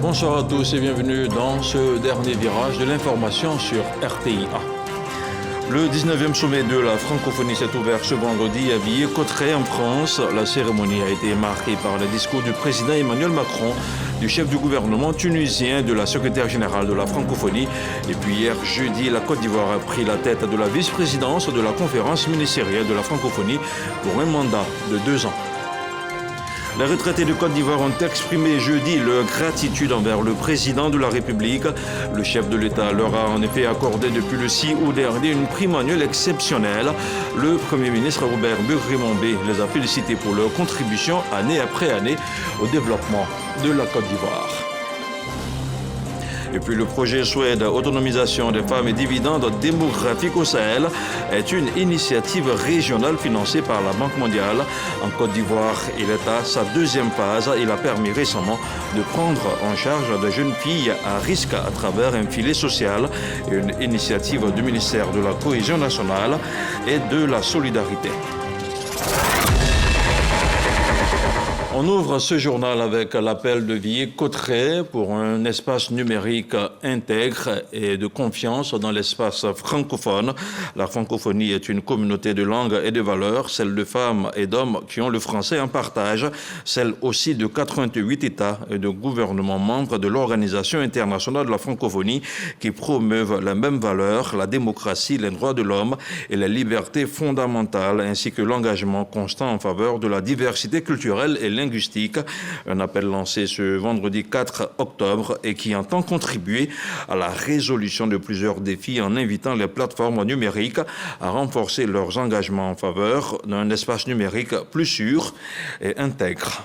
Bonsoir à tous et bienvenue dans ce dernier virage de l'information sur RTIA. Le 19e sommet de la francophonie s'est ouvert ce vendredi à Villers-Cotterêts en France. La cérémonie a été marquée par le discours du président Emmanuel Macron, du chef du gouvernement tunisien, de la secrétaire générale de la francophonie. Et puis hier jeudi, la Côte d'Ivoire a pris la tête de la vice-présidence de la conférence ministérielle de la francophonie pour un mandat de 2 ans. Les retraités de Côte d'Ivoire ont exprimé jeudi leur gratitude envers le président de la République. Le chef de l'État leur a en effet accordé depuis le 6 août dernier une prime annuelle exceptionnelle. Le Premier ministre Robert Bugri-Mombé les a félicités pour leur contribution année après année au développement de la Côte d'Ivoire. Et puis le projet Suède, autonomisation des femmes et dividendes démographiques au Sahel, est une initiative régionale financée par la Banque mondiale. En Côte d'Ivoire, il est à sa deuxième phase. Il a permis récemment de prendre en charge de jeunes filles à risque à travers un filet social et une initiative du ministère de la Cohésion nationale et de la Solidarité. On ouvre ce journal avec l'appel de Villers-Cotterêts pour un espace numérique intègre et de confiance dans l'espace francophone. La francophonie est une communauté de langues et de valeurs, celle de femmes et d'hommes qui ont le français en partage, celle aussi de 88 États et de gouvernements membres de l'Organisation internationale de la francophonie qui promeuvent les mêmes valeurs, la démocratie, les droits de l'homme et les libertés fondamentales, ainsi que l'engagement constant en faveur de la diversité culturelle et linguistique. Un appel lancé ce vendredi 4 octobre et qui entend contribuer à la résolution de plusieurs défis en invitant les plateformes numériques à renforcer leurs engagements en faveur d'un espace numérique plus sûr et intègre.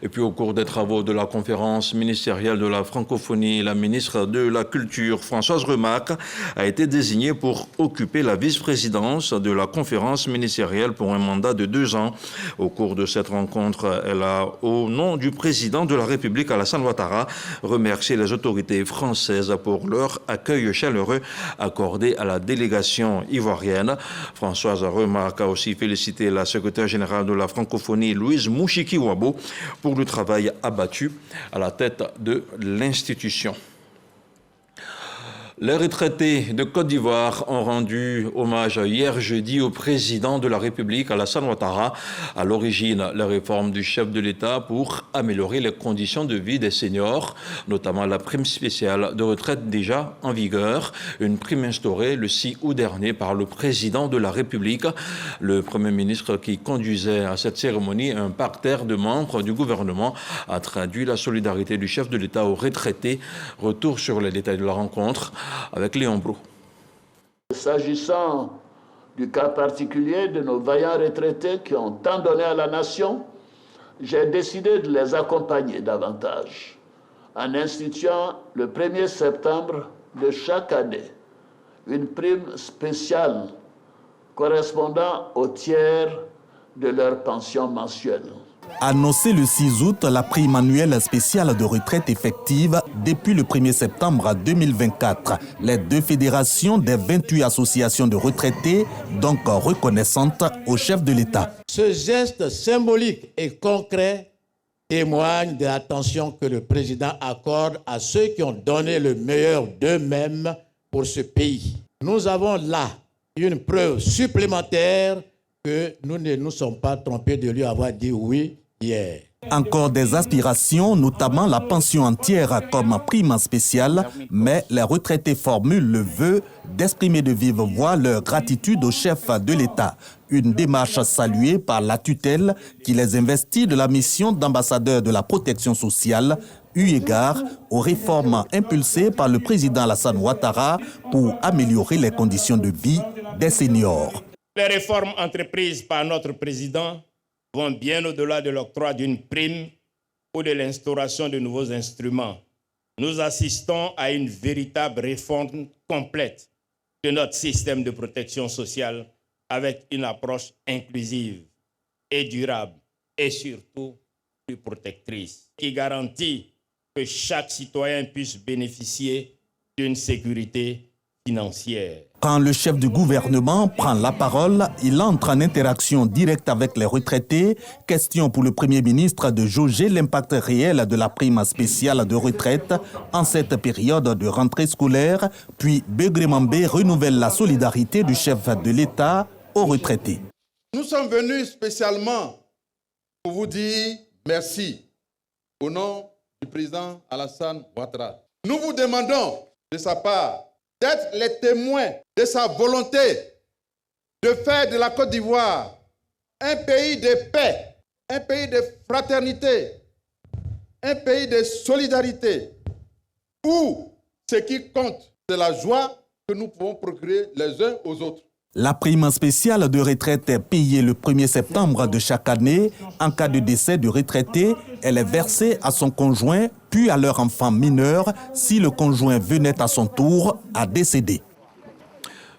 Et puis au cours des travaux de la conférence ministérielle de la francophonie, la ministre de la Culture, Françoise Remarque, a été désignée pour occuper la vice-présidence de la conférence ministérielle pour un mandat de 2 ans. Au cours de cette rencontre, elle a, au nom du président de la République, Alassane Ouattara, remercié les autorités françaises pour leur accueil chaleureux accordé à la délégation ivoirienne. Françoise Remarque a aussi félicité la secrétaire générale de la francophonie, Louise Mouchiki-Wabo, pour le travail abattu à la tête de l'institution. Les retraités de Côte d'Ivoire ont rendu hommage hier jeudi au président de la République, Alassane Ouattara, à l'origine les réformes du chef de l'État pour améliorer les conditions de vie des seniors, notamment la prime spéciale de retraite déjà en vigueur, une prime instaurée le 6 août dernier par le président de la République. Le Premier ministre qui conduisait à cette cérémonie un parterre de membres du gouvernement a traduit la solidarité du chef de l'État aux retraités. Retour sur les détails de la rencontre avec Léon Brou. S'agissant du cas particulier de nos vaillants retraités qui ont tant donné à la nation, j'ai décidé de les accompagner davantage en instituant le 1er septembre de chaque année une prime spéciale correspondant au tiers de leur pension mensuelle. Annoncé le 6 août, la prime annuelle spéciale de retraite effective depuis le 1er septembre 2024. Les 2 fédérations des 28 associations de retraités, donc reconnaissantes au chef de l'État. Ce geste symbolique et concret témoigne de l'attention que le président accorde à ceux qui ont donné le meilleur d'eux-mêmes pour ce pays. Nous avons là une preuve supplémentaire que nous ne nous sommes pas trompés de lui avoir dit oui hier. Encore des aspirations, notamment la pension entière comme prime spéciale, mais les retraités formulent le vœu d'exprimer de vive voix leur gratitude au chef de l'État. Une démarche saluée par la tutelle qui les investit de la mission d'ambassadeur de la protection sociale, eu égard aux réformes impulsées par le président Alassane Ouattara pour améliorer les conditions de vie des seniors. Les réformes entreprises par notre président vont bien au-delà de l'octroi d'une prime ou de l'instauration de nouveaux instruments. Nous assistons à une véritable réforme complète de notre système de protection sociale avec une approche inclusive et durable et surtout plus protectrice qui garantit que chaque citoyen puisse bénéficier d'une sécurité financière. Quand le chef du gouvernement prend la parole, il entre en interaction directe avec les retraités. Question pour le Premier ministre de jauger l'impact réel de la prime spéciale de retraite en cette période de rentrée scolaire. Puis Begré Mambé renouvelle la solidarité du chef de l'État aux retraités. Nous sommes venus spécialement pour vous dire merci au nom du président Alassane Ouattara. Nous vous demandons de sa part d'être les témoins de sa volonté de faire de la Côte d'Ivoire un pays de paix, un pays de fraternité, un pays de solidarité, où ce qui compte, c'est la joie que nous pouvons procurer les uns aux autres. La prime spéciale de retraite est payée le 1er septembre de chaque année. En cas de décès du retraité, elle est versée à son conjoint, puis à leur enfant mineur, si le conjoint venait à son tour à décéder.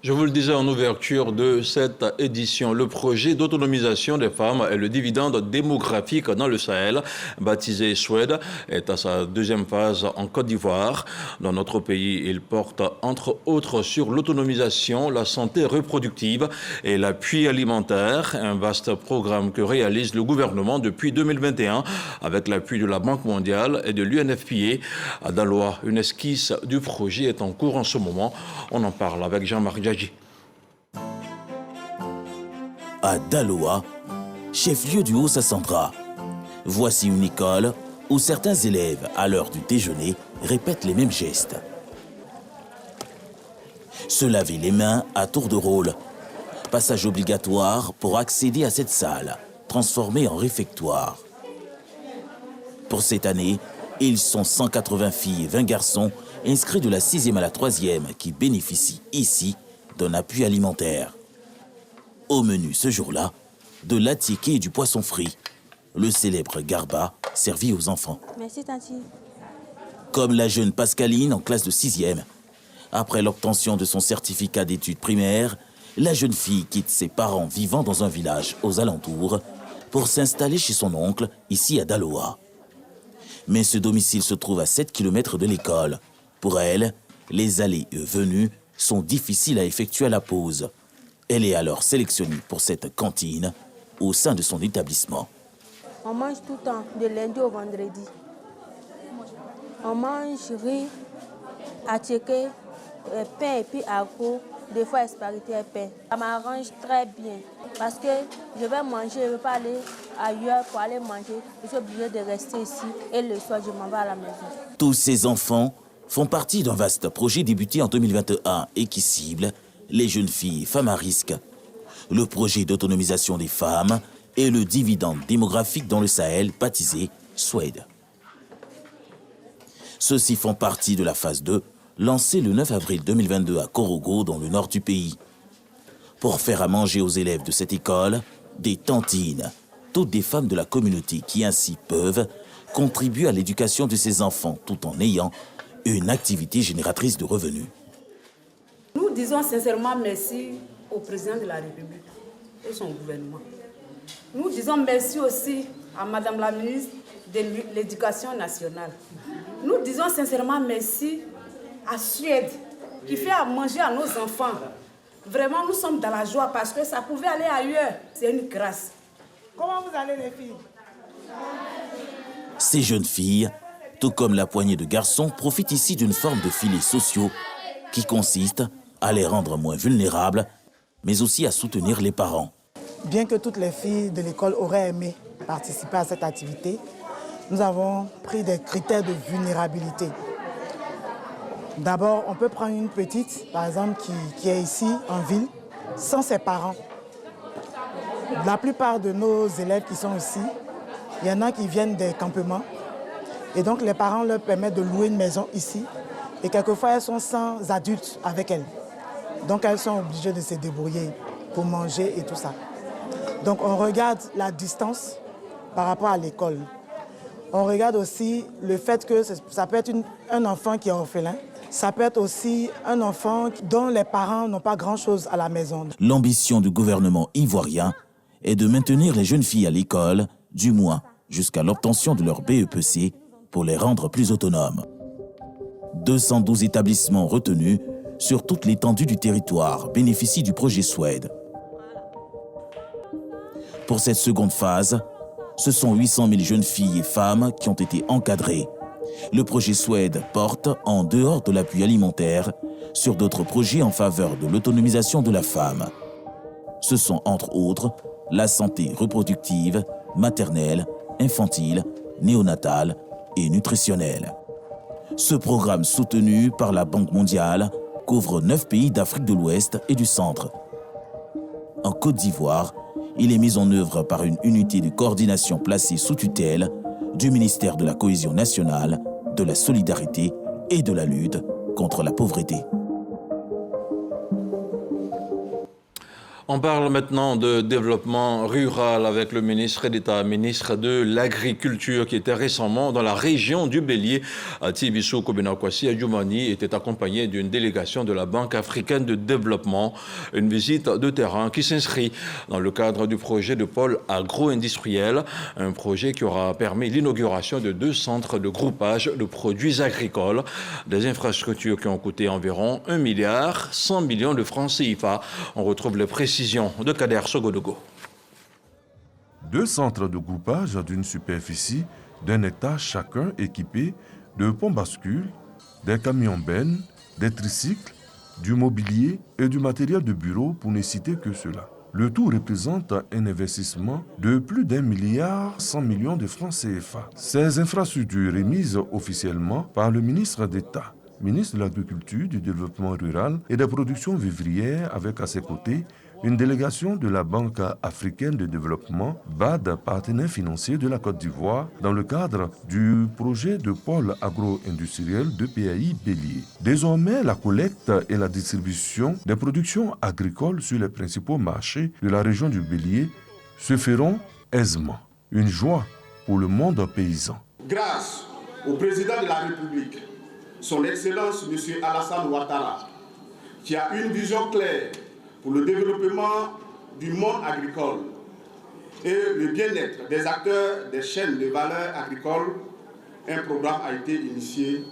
Je vous le disais en ouverture de cette édition, le projet d'autonomisation des femmes et le dividende démographique dans le Sahel, baptisé Suède, est à sa deuxième phase en Côte d'Ivoire. Dans notre pays, il porte entre autres sur l'autonomisation, la santé reproductive et l'appui alimentaire, un vaste programme que réalise le gouvernement depuis 2021 avec l'appui de la Banque mondiale et de l'UNFPA. À Daloa, une esquisse du projet est en cours en ce moment. On en parle avec Jean-Marc Djadji. À Daloa, chef-lieu du Haut-Sassandra, voici une école où certains élèves, à l'heure du déjeuner, répètent les mêmes gestes. Se laver les mains à tour de rôle. Passage obligatoire pour accéder à cette salle, transformée en réfectoire. Pour cette année, ils sont 180 filles et 20 garçons inscrits de la 6e à la 3e qui bénéficient ici d'un appui alimentaire. Au menu ce jour-là, de l'attiqué et du poisson frit, le célèbre garba servi aux enfants. Merci, Tati. Comme la jeune Pascaline en classe de 6e. Après l'obtention de son certificat d'études primaires, la jeune fille quitte ses parents vivant dans un village aux alentours pour s'installer chez son oncle, ici à Daloa. Mais ce domicile se trouve à 7 km de l'école. Pour elle, les allées et venues sont difficiles à effectuer à la pause. Elle est alors sélectionnée pour cette cantine au sein de son établissement. On mange tout le temps, de lundi au vendredi. On mange riz, attiqué, pain et puis argot, des fois asparités et pain. Ça m'arrange très bien parce que je vais manger, je ne veux pas aller ailleurs pour aller manger. Je suis obligée de rester ici et le soir, je m'en vais à la maison. Tous ces enfants font partie d'un vaste projet débuté en 2021 et qui cible les jeunes filles et femmes à risque. Le projet d'autonomisation des femmes et le dividende démographique dans le Sahel, baptisé Suède. Ceux-ci font partie de la phase 2, lancée le 9 avril 2022 à Korogo, dans le nord du pays. Pour faire à manger aux élèves de cette école, des tantines, toutes des femmes de la communauté qui ainsi peuvent contribuer à l'éducation de ces enfants tout en ayant une activité génératrice de revenus. Nous disons sincèrement merci au président de la République et son gouvernement. Nous disons merci aussi à Madame la ministre de l'Éducation nationale. Nous disons sincèrement merci à Suède qui fait à manger à nos enfants. Vraiment, nous sommes dans la joie parce que ça pouvait aller ailleurs. C'est une grâce. Comment vous allez les filles? Ces jeunes filles, tout comme la poignée de garçons, profitent ici d'une forme de filets sociaux qui consiste à les rendre moins vulnérables, mais aussi à soutenir les parents. Bien que toutes les filles de l'école auraient aimé participer à cette activité, nous avons pris des critères de vulnérabilité. D'abord, on peut prendre une petite, par exemple, qui est ici, en ville, sans ses parents. La plupart de nos élèves qui sont ici, il y en a qui viennent des campements. Et donc, les parents leur permettent de louer une maison ici. Et quelquefois, elles sont sans adultes avec elles. Donc, elles sont obligées de se débrouiller pour manger et tout ça. Donc, on regarde la distance par rapport à l'école. On regarde aussi le fait que ça peut être un enfant qui est orphelin. Ça peut être aussi un enfant dont les parents n'ont pas grand-chose à la maison. L'ambition du gouvernement ivoirien est de maintenir les jeunes filles à l'école, du moins jusqu'à l'obtention de leur BEPC, pour les rendre plus autonomes. 212 établissements retenus sur toute l'étendue du territoire bénéficient du projet Suède. Pour cette seconde phase, ce sont 800 000 jeunes filles et femmes qui ont été encadrées. Le projet Suède porte, en dehors de l'appui alimentaire, sur d'autres projets en faveur de l'autonomisation de la femme. Ce sont entre autres la santé reproductive, maternelle, infantile, néonatale et nutritionnelle. Ce programme soutenu par la Banque mondiale couvre 9 pays d'Afrique de l'Ouest et du Centre. En Côte d'Ivoire, il est mis en œuvre par une unité de coordination placée sous tutelle du ministère de la Cohésion nationale, de la solidarité et de la lutte contre la pauvreté. On parle maintenant de développement rural avec le ministre d'État, ministre de l'Agriculture, qui était récemment dans la région du Bélier. Thibissou Kobena Kwasi Adjoumani était accompagné d'une délégation de la Banque africaine de développement. Une visite de terrain qui s'inscrit dans le cadre du projet de pôle agro-industriel, un projet qui aura permis l'inauguration de 2 centres de groupage de produits agricoles, des infrastructures qui ont coûté environ 1,1 milliard de francs CFA. On retrouve les précisions de Kader Sogodogo. 2 centres de groupage d'une superficie d'1 hectare chacun équipés de pompes bascules, des camions-bennes, des tricycles, du mobilier et du matériel de bureau pour ne citer que cela. Le tout représente un investissement de plus d'1,1 milliard de francs CFA. Ces infrastructures émises officiellement par le ministre d'État, ministre de l'Agriculture, du Développement rural et des productions vivrières, avec à ses côtés une délégation de la Banque africaine de développement, BAD, partenaire financier de la Côte d'Ivoire, dans le cadre du projet de pôle agro-industriel de PAI Bélier. Désormais, la collecte et la distribution des productions agricoles sur les principaux marchés de la région du Bélier se feront aisément. Une joie pour le monde paysan. Grâce au président de la République, son Excellence M. Alassane Ouattara, qui a une vision claire pour le développement du monde agricole et le bien-être des acteurs des chaînes de valeur agricole, un programme a été initié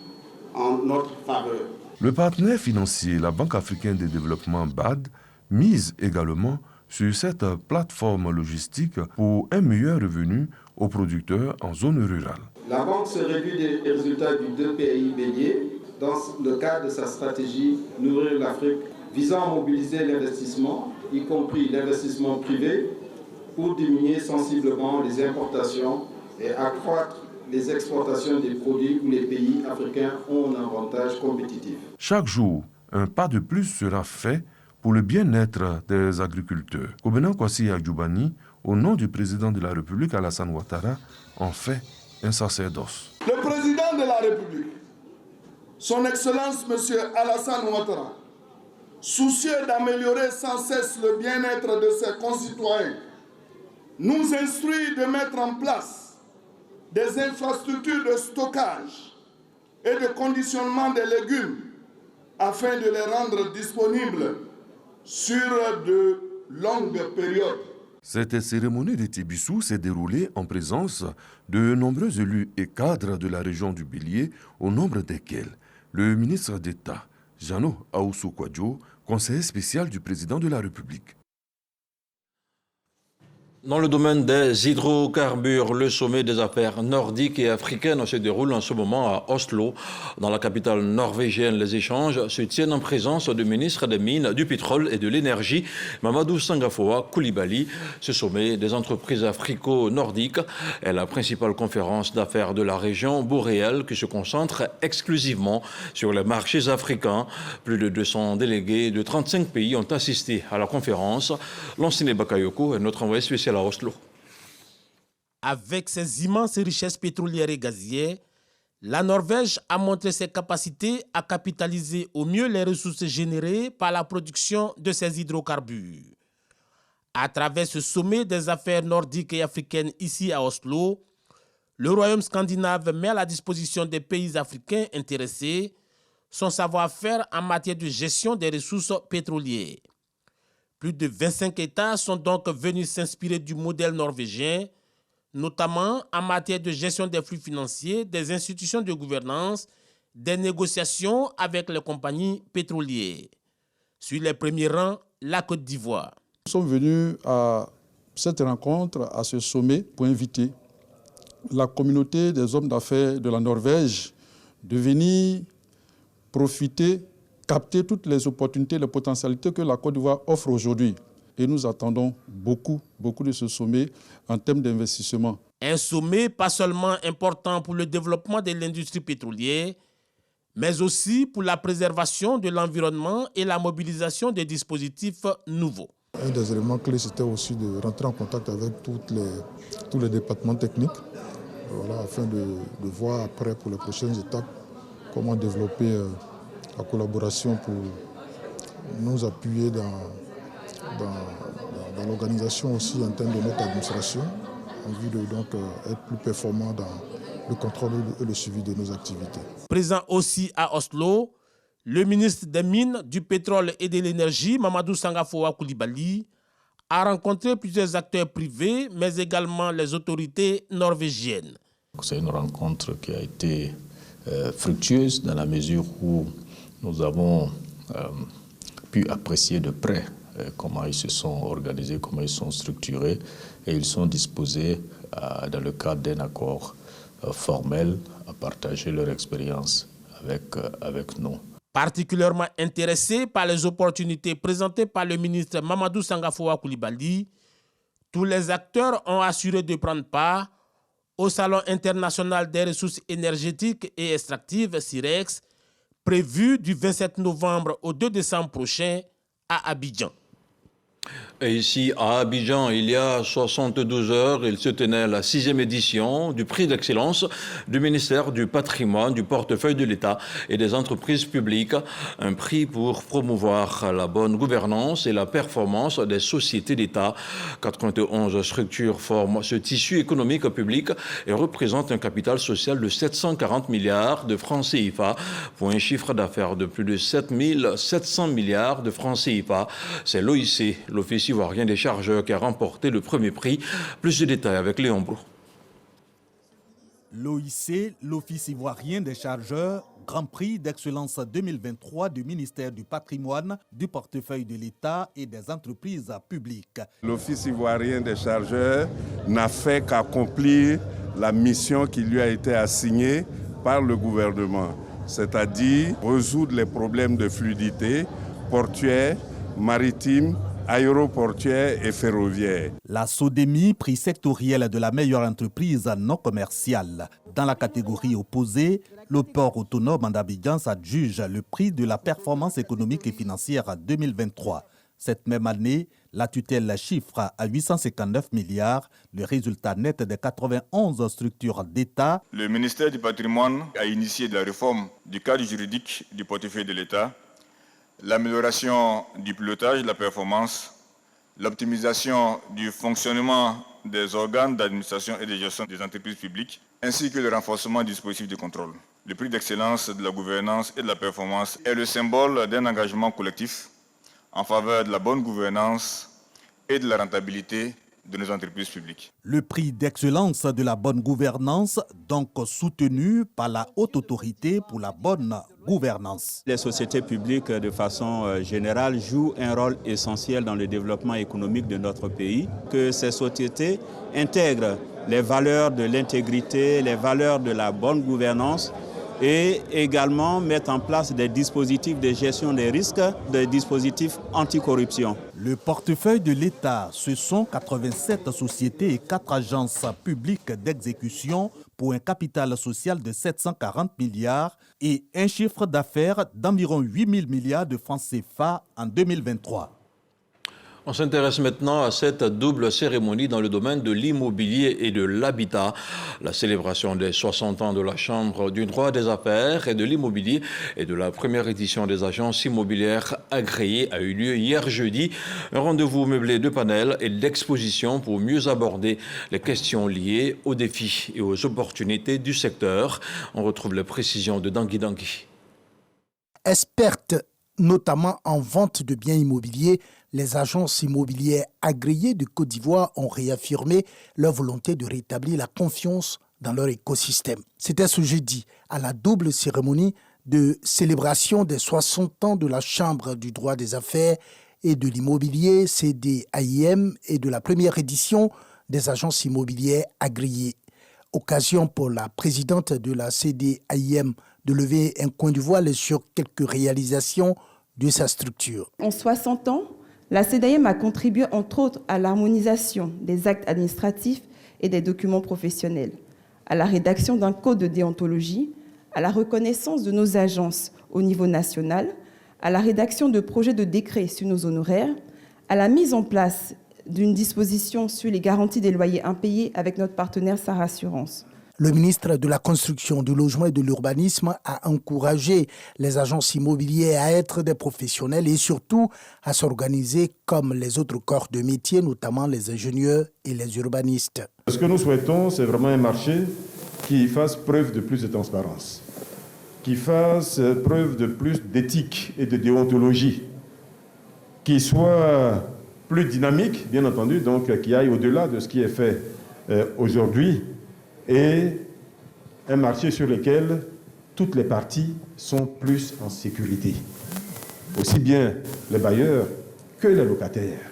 en notre faveur. Le partenaire financier, la Banque africaine de développement BAD, mise également sur cette plateforme logistique pour un meilleur revenu aux producteurs en zone rurale. La Banque se réjouit des résultats du 2 PAI Bélier dans le cadre de sa stratégie Nourrir l'Afrique, visant à mobiliser l'investissement, y compris l'investissement privé, pour diminuer sensiblement les importations et accroître les exportations des produits où les pays africains ont un avantage compétitif. Chaque jour, un pas de plus sera fait pour le bien-être des agriculteurs. Kobena Kwasi Adjoumani, au nom du président de la République Alassane Ouattara, en fait un sacerdoce. Le président de la République, son Excellence M. Alassane Ouattara, soucieux d'améliorer sans cesse le bien-être de ses concitoyens, nous instruit de mettre en place des infrastructures de stockage et de conditionnement des légumes afin de les rendre disponibles sur de longues périodes. Cette cérémonie de Thibissou s'est déroulée en présence de nombreux élus et cadres de la région du Bélier, au nombre desquels le ministre d'État, Jano Aoussou Kwadjo, conseiller spécial du président de la République. Dans le domaine des hydrocarbures, le sommet des affaires nordiques et africaines se déroule en ce moment à Oslo. Dans la capitale norvégienne, les échanges se tiennent en présence du ministre des Mines, du Pétrole et de l'Énergie, Mamadou Sangafoa Koulibaly. Ce sommet des entreprises africo-nordiques est la principale conférence d'affaires de la région boréale qui se concentre exclusivement sur les marchés africains. Plus de 200 délégués de 35 pays ont assisté à la conférence. Lansine Bakayoko est notre envoyé spécial à Oslo. Avec ses immenses richesses pétrolières et gazières, la Norvège a montré ses capacités à capitaliser au mieux les ressources générées par la production de ses hydrocarbures. À travers ce sommet des affaires nordiques et africaines ici à Oslo, le Royaume scandinave met à la disposition des pays africains intéressés son savoir-faire en matière de gestion des ressources pétrolières. Plus de 25 États sont donc venus s'inspirer du modèle norvégien, notamment en matière de gestion des flux financiers, des institutions de gouvernance, des négociations avec les compagnies pétrolières. Sur les premiers rangs, la Côte d'Ivoire. Nous sommes venus à cette rencontre, à ce sommet, pour inviter la communauté des hommes d'affaires de la Norvège de venir profiter, capter toutes les opportunités, les potentialités que la Côte d'Ivoire offre aujourd'hui. Et nous attendons beaucoup de ce sommet en termes d'investissement. Un sommet pas seulement important pour le développement de l'industrie pétrolière, mais aussi pour la préservation de l'environnement et la mobilisation des dispositifs nouveaux. Un des éléments clés, c'était aussi de rentrer en contact avec tous les départements techniques, voilà, afin de voir après, pour les prochaines étapes, comment développer la collaboration pour nous appuyer dans l'organisation aussi en termes de notre administration, en vue de donc être plus performant dans le contrôle et le suivi de nos activités. Présent aussi à Oslo, le ministre des Mines, du Pétrole et de l'Énergie, Mamadou Sangafoa Coulibaly, a rencontré plusieurs acteurs privés, mais également les autorités norvégiennes. C'est une rencontre qui a été fructueuse dans la mesure où nous avons pu apprécier de près comment ils se sont organisés, comment ils sont structurés, et ils sont disposés, dans le cadre d'un accord formel, à partager leur expérience avec nous. Particulièrement intéressés par les opportunités présentées par le ministre Mamadou Sangafoa Coulibaly, tous les acteurs ont assuré de prendre part au Salon international des ressources énergétiques et extractives, CIREX, prévu du 27 novembre au 2 décembre prochain à Abidjan. Et ici, à Abidjan, il y a 72 heures, il se tenait la 6e édition du prix d'excellence du ministère du Patrimoine, du portefeuille de l'État et des entreprises publiques. Un prix pour promouvoir la bonne gouvernance et la performance des sociétés d'État. 91 structures forment ce tissu économique public et représentent un capital social de 740 milliards de francs CFA pour un chiffre d'affaires de plus de 7700 milliards de francs CFA. C'est l'OIC, l'Office ivoirien des chargeurs, qui a remporté le premier prix. Plus de détails avec Léon Blou. L'OIC, l'Office ivoirien des chargeurs, Grand Prix d'excellence 2023 du ministère du Patrimoine, du portefeuille de l'État et des entreprises publiques. L'Office ivoirien des chargeurs n'a fait qu'accomplir la mission qui lui a été assignée par le gouvernement, c'est-à-dire résoudre les problèmes de fluidité portuaire, maritime, aéroportuaire et ferroviaire. La SODEMI, prix sectoriel de la meilleure entreprise non commerciale. Dans la catégorie opposée, le port autonome d'Abidjan s'adjuge le prix de la performance économique et financière 2023. Cette même année, la tutelle chiffre à 859 milliards le résultat net des 91 structures d'État. Le ministère du Patrimoine a initié de la réforme du cadre juridique du portefeuille de l'État, l'amélioration du pilotage de la performance, l'optimisation du fonctionnement des organes d'administration et de gestion des entreprises publiques, ainsi que le renforcement du dispositif de contrôle. Le prix d'excellence de la gouvernance et de la performance est le symbole d'un engagement collectif en faveur de la bonne gouvernance et de la rentabilité de nos entreprises publiques. Le prix d'excellence de la bonne gouvernance, donc soutenu par la haute autorité pour la bonne gouvernance. Les sociétés publiques, de façon générale, jouent un rôle essentiel dans le développement économique de notre pays. Que ces sociétés intègrent les valeurs de l'intégrité, les valeurs de la bonne gouvernance, et également mettre en place des dispositifs de gestion des risques, des dispositifs anticorruption. Le portefeuille de l'État, ce sont 87 sociétés et 4 agences publiques d'exécution pour un capital social de 740 milliards et un chiffre d'affaires d'environ 8 000 milliards de francs CFA en 2023. On s'intéresse maintenant à cette double cérémonie dans le domaine de l'immobilier et de l'habitat. La célébration des 60 ans de la Chambre du droit des affaires et de l'immobilier et de la première édition des agences immobilières agréées a eu lieu hier jeudi. Un rendez-vous meublé de panels et d'expositions pour mieux aborder les questions liées aux défis et aux opportunités du secteur. On retrouve les précisions de Dangui Dangui. Expertes notamment en vente de biens immobiliers, les agences immobilières agréées de Côte d'Ivoire ont réaffirmé leur volonté de rétablir la confiance dans leur écosystème. C'était ce jeudi à la double cérémonie de célébration des 60 ans de la Chambre du droit des affaires et de l'immobilier, CDAIM, et de la première édition des agences immobilières agréées. Occasion pour la présidente de la CDAIM de lever un coin du voile sur quelques réalisations de sa structure. En 60 ans, la CDAIM a contribué entre autres à l'harmonisation des actes administratifs et des documents professionnels, à la rédaction d'un code de déontologie, à la reconnaissance de nos agences au niveau national, à la rédaction de projets de décrets sur nos honoraires, à la mise en place d'une disposition sur les garanties des loyers impayés avec notre partenaire Sahara Assurance. Le ministre de la Construction, du Logement et de l'Urbanisme a encouragé les agences immobilières à être des professionnels et surtout à s'organiser comme les autres corps de métier, notamment les ingénieurs et les urbanistes. Ce que nous souhaitons, c'est vraiment un marché qui fasse preuve de plus de transparence, qui fasse preuve de plus d'éthique et de déontologie, qui soit plus dynamique, bien entendu, donc qui aille au-delà de ce qui est fait aujourd'hui, et un marché sur lequel toutes les parties sont plus en sécurité, aussi bien les bailleurs que les locataires.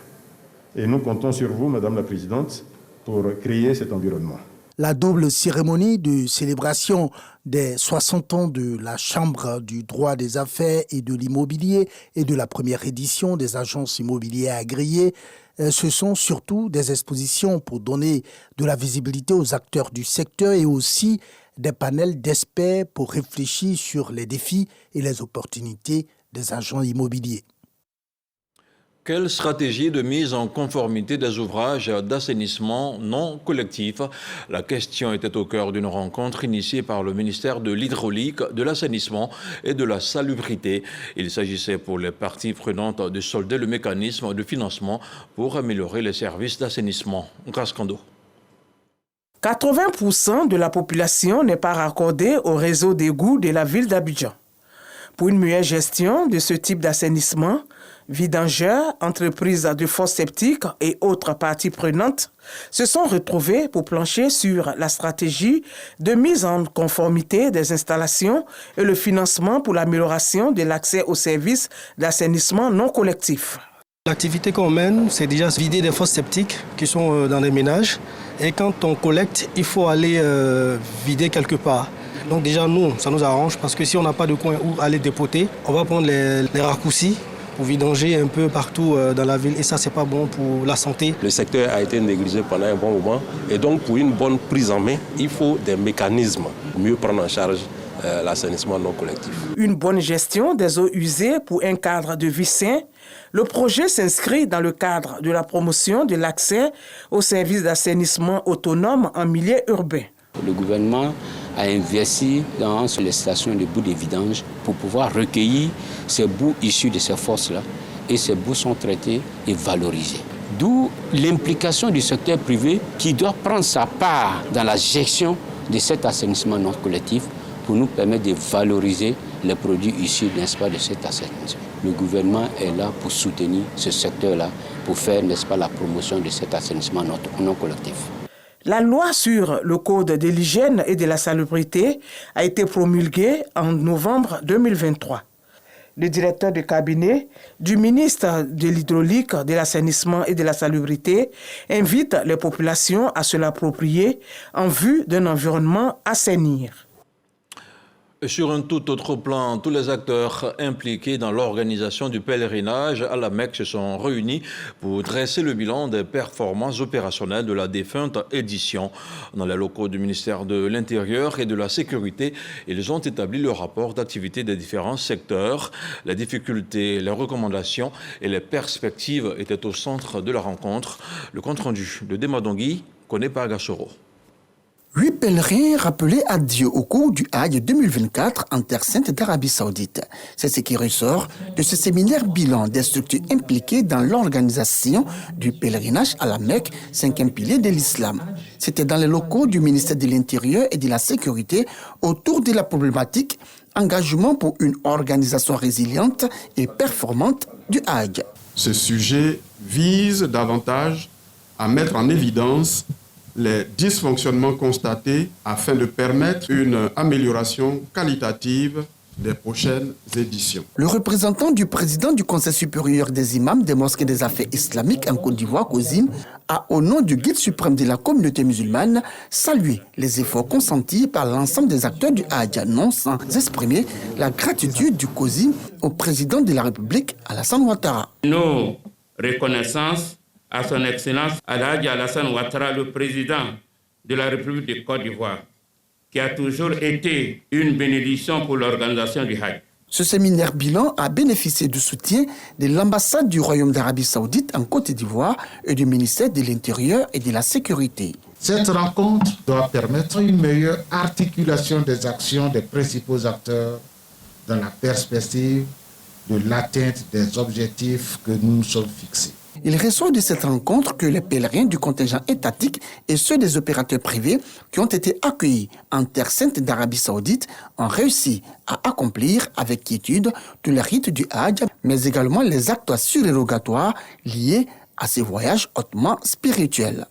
Et nous comptons sur vous, Madame la Présidente, pour créer cet environnement. La double cérémonie de célébration des 60 ans de la Chambre du droit des affaires et de l'immobilier et de la première édition des agences immobilières agréées, ce sont surtout des expositions pour donner de la visibilité aux acteurs du secteur et aussi des panels d'experts pour réfléchir sur les défis et les opportunités des agents immobiliers. Quelle stratégie de mise en conformité des ouvrages d'assainissement non collectifs? La question était au cœur d'une rencontre initiée par le ministère de l'Hydraulique, de l'Assainissement et de la Salubrité. Il s'agissait pour les parties prenantes de solder le mécanisme de financement pour améliorer les services d'assainissement. Grascando. 80% de la population n'est pas raccordée au réseau d'égouts de la ville d'Abidjan. Pour une meilleure gestion de ce type d'assainissement, vidangeurs, entreprises de fosses septiques et autres parties prenantes se sont retrouvés pour plancher sur la stratégie de mise en conformité des installations et le financement pour l'amélioration de l'accès aux services d'assainissement non collectif. L'activité qu'on mène, c'est déjà vider des fosses septiques qui sont dans les ménages. Et quand on collecte, il faut aller vider quelque part. Donc déjà, nous, ça nous arrange parce que si on n'a pas de coin où aller dépoter, on va prendre les raccourcis pour vidanger un peu partout dans la ville. Et ça, c'est pas bon pour la santé. Le secteur a été négligé pendant un bon moment. Et donc, pour une bonne prise en main, il faut des mécanismes pour mieux prendre en charge l'assainissement non collectif. Une bonne gestion des eaux usées pour un cadre de vie sain. Le projet s'inscrit dans le cadre de la promotion de l'accès aux services d'assainissement autonomes en milieu urbain. Le gouvernement a investi dans les stations de boues de vidange pour pouvoir recueillir ces boues issues de ces fosses-là. Et ces boues sont traitées et valorisées. D'où l'implication du secteur privé qui doit prendre sa part dans la gestion de cet assainissement non collectif pour nous permettre de valoriser les produits issus, n'est-ce pas, de cet assainissement. Le gouvernement est là pour soutenir ce secteur-là, pour faire, n'est-ce pas, la promotion de cet assainissement non collectif. La loi sur le code de l'hygiène et de la salubrité a été promulguée en novembre 2023. Le directeur de cabinet du ministre de l'Hydraulique, de l'Assainissement et de la Salubrité invite les populations à se l'approprier en vue d'un environnement assaini. Sur un tout autre plan, tous les acteurs impliqués dans l'organisation du pèlerinage à la Mecque se sont réunis pour dresser le bilan des performances opérationnelles de la défunte édition. Dans les locaux du ministère de l'Intérieur et de la Sécurité, ils ont établi le rapport d'activité des différents secteurs. Les difficultés, les recommandations et les perspectives étaient au centre de la rencontre. Le compte-rendu de Demadongui connaît par Gassoro. 8 pèlerins rappelés à Dieu au cours du Hajj 2024 en Terre Sainte d'Arabie Saoudite. C'est ce qui ressort de ce séminaire bilan des structures impliquées dans l'organisation du pèlerinage à la Mecque, 5e pilier de l'islam. C'était dans les locaux du ministère de l'Intérieur et de la Sécurité autour de la problématique engagement pour une organisation résiliente et performante du Hajj. Ce sujet vise davantage à mettre en évidence les dysfonctionnements constatés afin de permettre une amélioration qualitative des prochaines éditions. Le représentant du président du Conseil supérieur des imams des mosquées des affaires islamiques en Côte d'Ivoire, COSIM, a, au nom du guide suprême de la communauté musulmane, salué les efforts consentis par l'ensemble des acteurs du Hadj, non sans exprimer la gratitude du COSIM au président de la République, Alassane Ouattara. Nos reconnaissances à son Excellence Al-Hadj Alassane Ouattara, le président de la République de Côte d'Ivoire, qui a toujours été une bénédiction pour l'organisation du Hajj. Ce séminaire bilan a bénéficié du soutien de l'ambassade du Royaume d'Arabie Saoudite en Côte d'Ivoire et du ministère de l'Intérieur et de la Sécurité. Cette rencontre doit permettre une meilleure articulation des actions des principaux acteurs dans la perspective de l'atteinte des objectifs que nous nous sommes fixés. Il ressort de cette rencontre que les pèlerins du contingent étatique et ceux des opérateurs privés qui ont été accueillis en terre sainte d'Arabie Saoudite ont réussi à accomplir avec quiétude tous les rites du Hadj, mais également les actes surérogatoires liés à ces voyages hautement spirituels.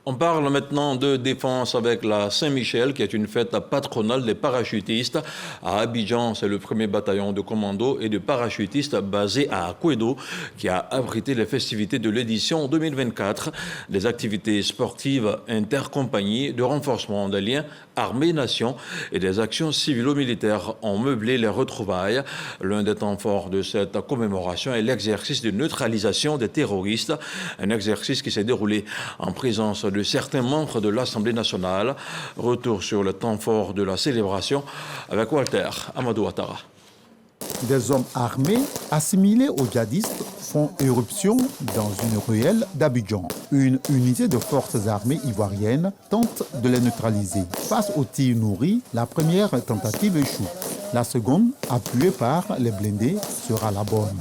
On parle maintenant de défense avec la Saint-Michel, qui est une fête patronale des parachutistes. À Abidjan, c'est le premier bataillon de commando et de parachutistes basé à Akwedo qui a abrité les festivités de l'édition 2024. Des activités sportives intercompagnies, de renforcement des liens armée-nation et des actions civilo-militaires ont meublé les retrouvailles. L'un des temps forts de cette commémoration est l'exercice de neutralisation des terroristes, un exercice qui s'est déroulé en présence de certains membres de l'Assemblée nationale. Retour sur le temps fort de la célébration avec Walter Amadou Ouattara. Des hommes armés assimilés aux djihadistes font éruption dans une ruelle d'Abidjan. Une unité de forces armées ivoiriennes tente de les neutraliser. Face aux tirs nourris, la première tentative échoue. La seconde, appuyée par les blindés, sera la bonne.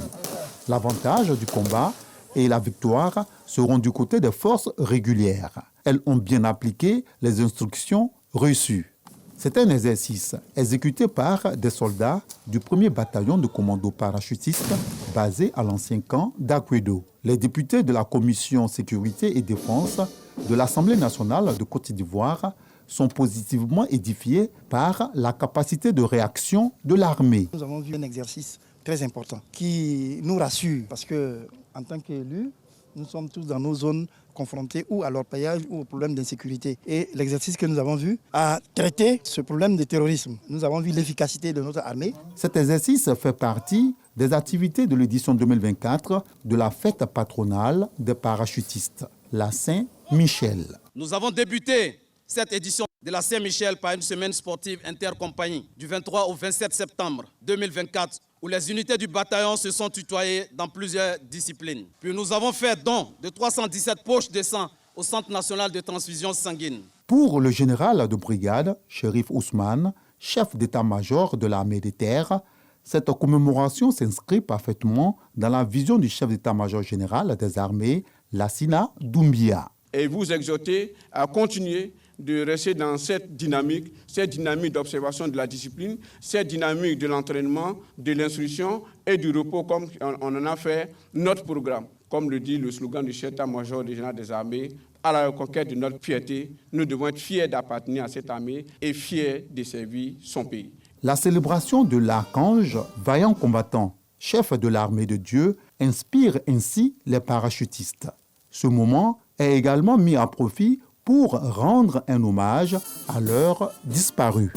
L'avantage du combat et la victoire seront du côté des forces régulières. Elles ont bien appliqué les instructions reçues. C'est un exercice exécuté par des soldats du 1er bataillon de commando parachutistes basé à l'ancien camp d'Akwedo. Les députés de la Commission Sécurité et Défense de l'Assemblée nationale de Côte d'Ivoire sont positivement édifiés par la capacité de réaction de l'armée. Nous avons vu un exercice très important qui nous rassure parce que, en tant qu'élus, nous sommes tous dans nos zones confrontés ou à l'orpaillage ou au problème d'insécurité. Et l'exercice que nous avons vu a traité ce problème de terrorisme. Nous avons vu l'efficacité de notre armée. Cet exercice fait partie des activités de l'édition 2024 de la fête patronale des parachutistes, la Saint-Michel. Nous avons débuté cette édition de la Saint-Michel par une semaine sportive intercompagnie du 23 au 27 septembre 2024 où les unités du bataillon se sont tutoyées dans plusieurs disciplines. Puis nous avons fait don de 317 poches de sang au Centre national de transfusion sanguine. Pour le général de brigade, Chérif Ousmane, chef d'état-major de l'armée des terres, cette commémoration s'inscrit parfaitement dans la vision du chef d'état-major général des armées, Lassina Doumbia. Et vous exhortez à continuer de rester dans cette dynamique d'observation de la discipline, cette dynamique de l'entraînement, de l'instruction et du repos, comme on en a fait notre programme. Comme le dit le slogan du chef d'état-major général des armées, à la reconquête de notre fierté, nous devons être fiers d'appartenir à cette armée et fiers de servir son pays. La célébration de l'archange, vaillant combattant, chef de l'armée de Dieu, inspire ainsi les parachutistes. Ce moment est également mis à profit pour rendre un hommage à leurs disparus.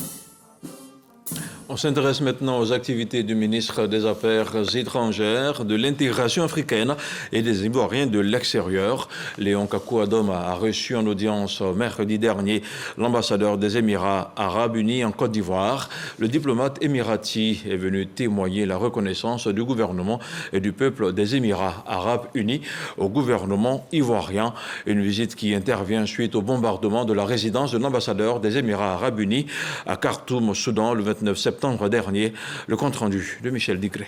On s'intéresse maintenant aux activités du ministre des Affaires étrangères, de l'intégration africaine et des Ivoiriens de l'extérieur. Léon Kakou-Adom a reçu en audience mercredi dernier l'ambassadeur des Émirats arabes unis en Côte d'Ivoire. Le diplomate émirati est venu témoigner la reconnaissance du gouvernement et du peuple des Émirats arabes unis au gouvernement ivoirien. Une visite qui intervient suite au bombardement de la résidence de l'ambassadeur des Émirats arabes unis à Khartoum, au Soudan, le 29 septembre dernier. Le compte-rendu de Michel Digré.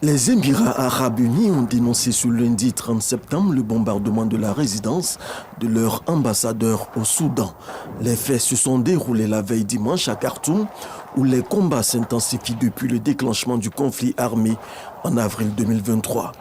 Les Émirats arabes unis ont dénoncé ce lundi 30 septembre le bombardement de la résidence de leur ambassadeur au Soudan. Les faits se sont déroulés la veille dimanche à Khartoum, où les combats s'intensifient depuis le déclenchement du conflit armé en avril 2023.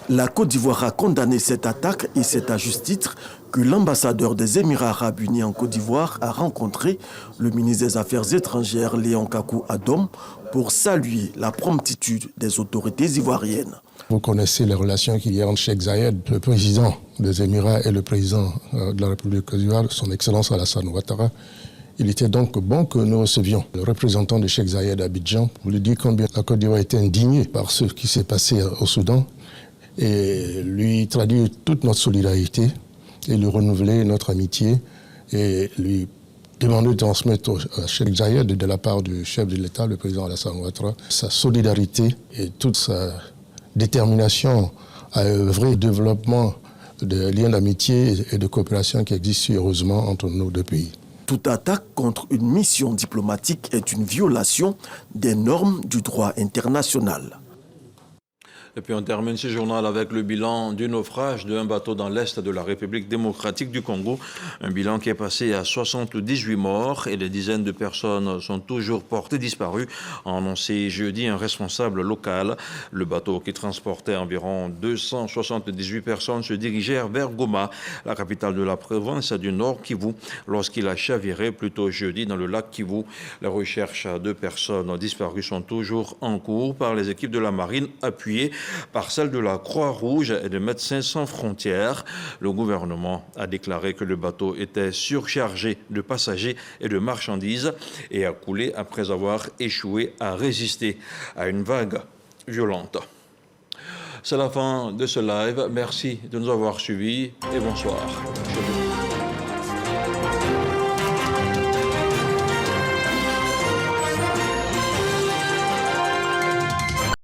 La Côte d'Ivoire a condamné cette attaque et c'est à juste titre que l'ambassadeur des Émirats arabes unis en Côte d'Ivoire a rencontré le ministre des Affaires étrangères Léon Kakou Adom pour saluer la promptitude des autorités ivoiriennes. Vous connaissez les relations qu'il y a entre Cheikh Zayed, le président des Émirats, et le président de la République Côte d'Ivoire, son Excellence Alassane Ouattara. Il était donc bon que nous recevions le représentant de Cheikh Zayed à Abidjan pour lui dire combien la Côte d'Ivoire était indignée par ce qui s'est passé au Soudan et lui traduire toute notre solidarité et lui renouveler notre amitié et lui demander de transmettre à Cheikh Zayed de la part du chef de l'État, le président Alassane Ouattara, sa solidarité et toute sa détermination à œuvrer au développement de liens d'amitié et de coopération qui existent heureusement entre nos deux pays. Toute attaque contre une mission diplomatique est une violation des normes du droit international. Et puis on termine ce journal avec le bilan du naufrage d'un bateau dans l'est de la République démocratique du Congo. Un bilan qui est passé à 78 morts et des dizaines de personnes sont toujours portées disparues, a annoncé jeudi un responsable local. Le bateau qui transportait environ 278 personnes se dirigeait vers Goma, la capitale de la province du Nord Kivu, lorsqu'il a chaviré plus tôt jeudi dans le lac Kivu. Les recherches de personnes disparues sont toujours en cours par les équipes de la marine appuyées par celle de la Croix-Rouge et de Médecins sans frontières. Le gouvernement a déclaré que le bateau était surchargé de passagers et de marchandises et a coulé après avoir échoué à résister à une vague violente. C'est la fin de ce live. Merci de nous avoir suivis et bonsoir.